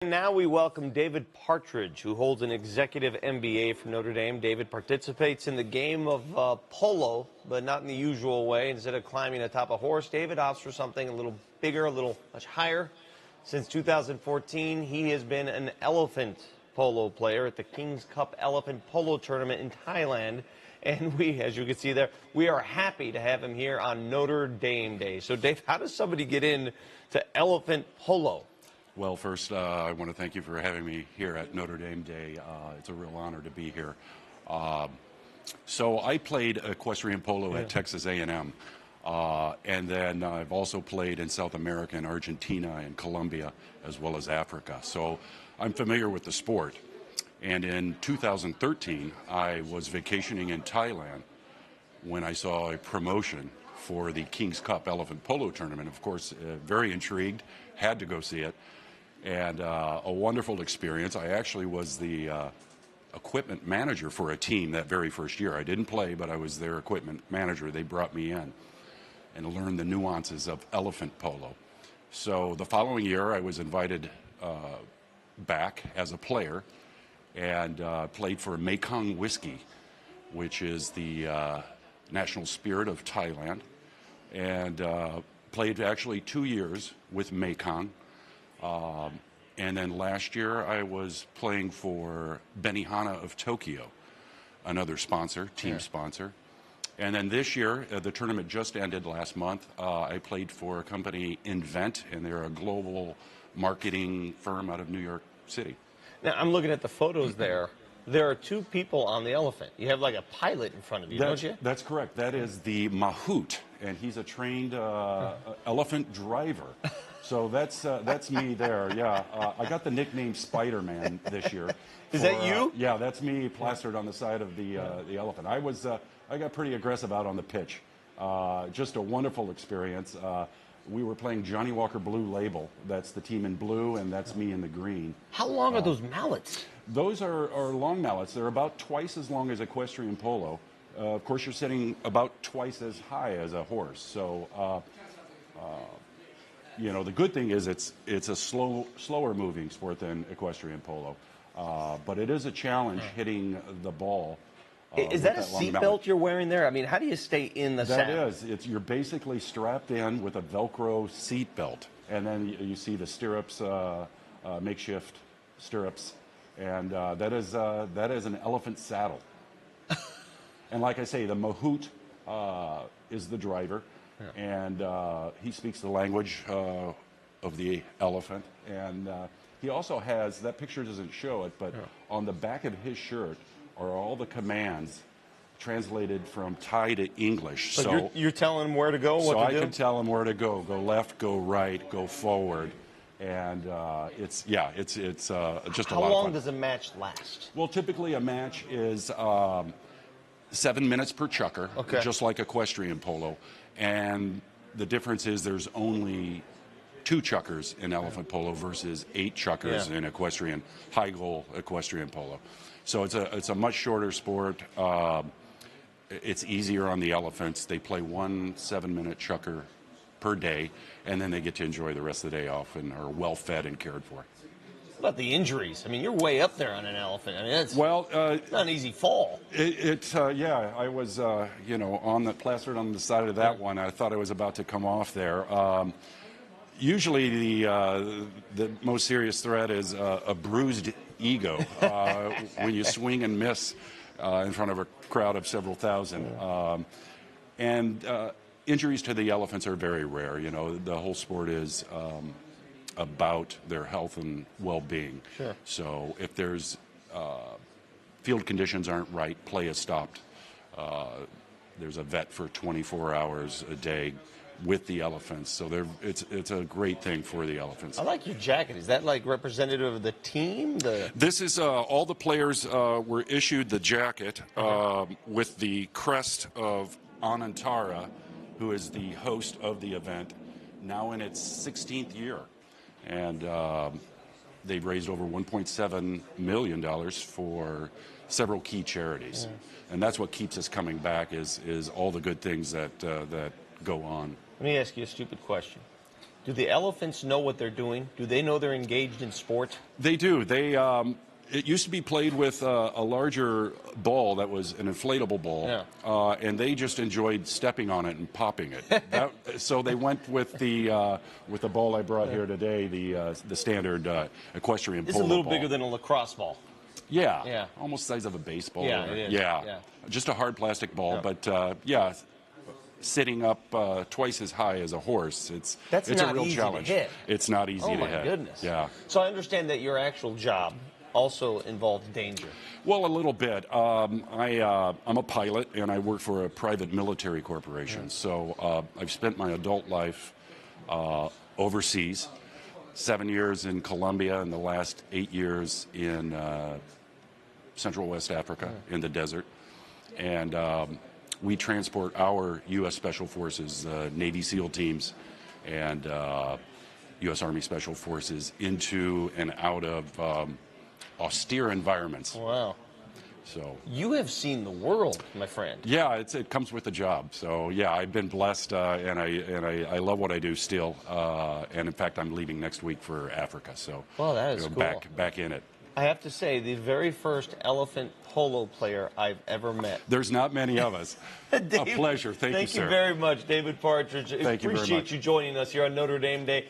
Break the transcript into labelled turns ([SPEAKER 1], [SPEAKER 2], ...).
[SPEAKER 1] Now we welcome David Partridge, who holds an executive MBA from Notre Dame. David participates in the game of polo, but not in the usual way. Instead of climbing atop a horse, David opts for something a little bigger, much higher. Since 2014, he has been an elephant polo player at the King's Cup Elephant Polo Tournament in Thailand. And we, as you can see there, we are happy to have him here on Notre Dame Day. So, Dave, how does somebody get into elephant polo?
[SPEAKER 2] Well, first, I want to thank you for having me here at Notre Dame Day. It's a real honor to be here. So I played equestrian polo at Texas A&M, and then I've also played in South America and Argentina and Colombia, as well as Africa. So I'm familiar with the sport. And in 2013, I was vacationing in Thailand when I saw a promotion for the King's Cup Elephant Polo Tournament. Of course, very intrigued, had to go see it. And a wonderful experience. I actually was the equipment manager for a team that very first year. I didn't play, but I was their equipment manager. They brought me in and learned the nuances of elephant polo. So the following year, I was invited back as a player and played for Mekong Whiskey, which is the national spirit of Thailand, and played actually 2 years with Mekong. And then last year I was playing for Benihana of Tokyo, another sponsor, team sponsor. And then this year, the tournament just ended last month. I played for a company, Invent, and they're a global marketing firm out of New York City.
[SPEAKER 1] Now, I'm looking at the photos there. There are two people on the elephant. You have like a pilot in front of you, don't you?
[SPEAKER 2] That's correct. That is the Mahout, and he's a trained elephant driver. So that's me there. Yeah, I got the nickname Spider-Man this year.
[SPEAKER 1] Is that you?
[SPEAKER 2] Yeah, that's me plastered on the side of the elephant. I got pretty aggressive out on the pitch. Just a wonderful experience. We were playing Johnny Walker Blue Label. That's the team in blue, and that's me in the green.
[SPEAKER 1] How long are those mallets?
[SPEAKER 2] Those are long mallets. They're about twice as long as equestrian polo. Of course, you're sitting about twice as high as a horse. So, you know, the good thing is it's a slower moving sport than equestrian polo. But it is a challenge hitting the ball.
[SPEAKER 1] Is that a seatbelt you're wearing there? I mean, how do you stay in the saddle?
[SPEAKER 2] That is. You're basically strapped in with a Velcro seatbelt. And then you see the stirrups, makeshift stirrups. And that is an elephant saddle. And like I say, the Mahout is the driver. Yeah. And he speaks the language of the elephant. And he also has, that picture doesn't show it, but on the back of his shirt are all the commands translated from Thai to English.
[SPEAKER 1] So you're telling him where to go, what to do?
[SPEAKER 2] So I can tell him where to go. Go left, go right, go forward. And it's just a lot of fun.
[SPEAKER 1] How long does a match last?
[SPEAKER 2] Well, typically a match is 7 minutes per chukker, just like equestrian polo. And the difference is there's only 2 chukkers in elephant polo versus 8 chukkers in equestrian, high goal equestrian polo. So it's a much shorter sport. It's easier on the elephants. They play 1 7-minute chukker per day, and then they get to enjoy the rest of the day off and are well fed and cared for.
[SPEAKER 1] What about the injuries? I mean, you're way up there on an elephant. I mean, it's not an easy fall.
[SPEAKER 2] Yeah, I was, plastered on the side of that one. I thought I was about to come off there. Usually the most serious threat is a bruised ego when you swing and miss in front of a crowd of several thousand. And injuries to the elephants are very rare. You know, the whole sport is about their health and well-being. Sure. So if there's field conditions aren't right, play is stopped. There's a vet for 24 hours a day with the elephants, so it's a great thing for the elephants.
[SPEAKER 1] I like your jacket. Is that like representative of the team?
[SPEAKER 2] This is all the players were issued the jacket with the crest of Anantara, who is the host of the event, now in its 16th year, and they've raised over $1.7 million for several key charities, and that's what keeps us coming back is all the good things that go on.
[SPEAKER 1] Let me ask you a stupid question. Do the elephants know what they're doing? Do they know they're engaged in sport?
[SPEAKER 2] They do. It used to be played with a larger ball that was an inflatable ball,
[SPEAKER 1] Yeah.
[SPEAKER 2] and they just enjoyed stepping on it and popping it. So they went with the ball I brought here today, the standard equestrian polo
[SPEAKER 1] It's a little
[SPEAKER 2] ball.
[SPEAKER 1] bigger than a lacrosse ball.
[SPEAKER 2] Yeah,
[SPEAKER 1] Yeah.
[SPEAKER 2] almost the size of a baseball.
[SPEAKER 1] Yeah, it is.
[SPEAKER 2] Yeah.
[SPEAKER 1] Yeah.
[SPEAKER 2] Just a hard plastic ball,
[SPEAKER 1] Yeah.
[SPEAKER 2] but yeah, sitting up twice as high as a horse. It's
[SPEAKER 1] That's
[SPEAKER 2] a
[SPEAKER 1] not
[SPEAKER 2] real
[SPEAKER 1] easy to
[SPEAKER 2] challenge.
[SPEAKER 1] hit.
[SPEAKER 2] It's not easy
[SPEAKER 1] Oh,
[SPEAKER 2] to
[SPEAKER 1] my
[SPEAKER 2] hit.
[SPEAKER 1] goodness.
[SPEAKER 2] Yeah.
[SPEAKER 1] So I understand that your actual job also involves danger.
[SPEAKER 2] Well, a little bit. I'm a pilot, and I work for a private military corporation. So I've spent my adult life overseas, 7 years in Colombia, and the last 8 years in Central West Africa in the desert. And we transport our U.S. Special Forces, Navy SEAL teams, and U.S. Army Special Forces into and out of austere environments.
[SPEAKER 1] Wow.
[SPEAKER 2] So
[SPEAKER 1] You have seen the world, my friend.
[SPEAKER 2] yeah, it comes with the job. So yeah, I've been blessed, and I love what I do still. And in fact, I'm leaving next week for Africa. So
[SPEAKER 1] Well, that is cool.
[SPEAKER 2] back in it.
[SPEAKER 1] I have to say, the very first elephant polo player I've ever met.
[SPEAKER 2] There's not many of us. A pleasure. Thank you, sir.
[SPEAKER 1] Thank you very much, David Partridge.
[SPEAKER 2] Thank you very
[SPEAKER 1] Appreciate
[SPEAKER 2] much.
[SPEAKER 1] you joining us here on Notre Dame Day.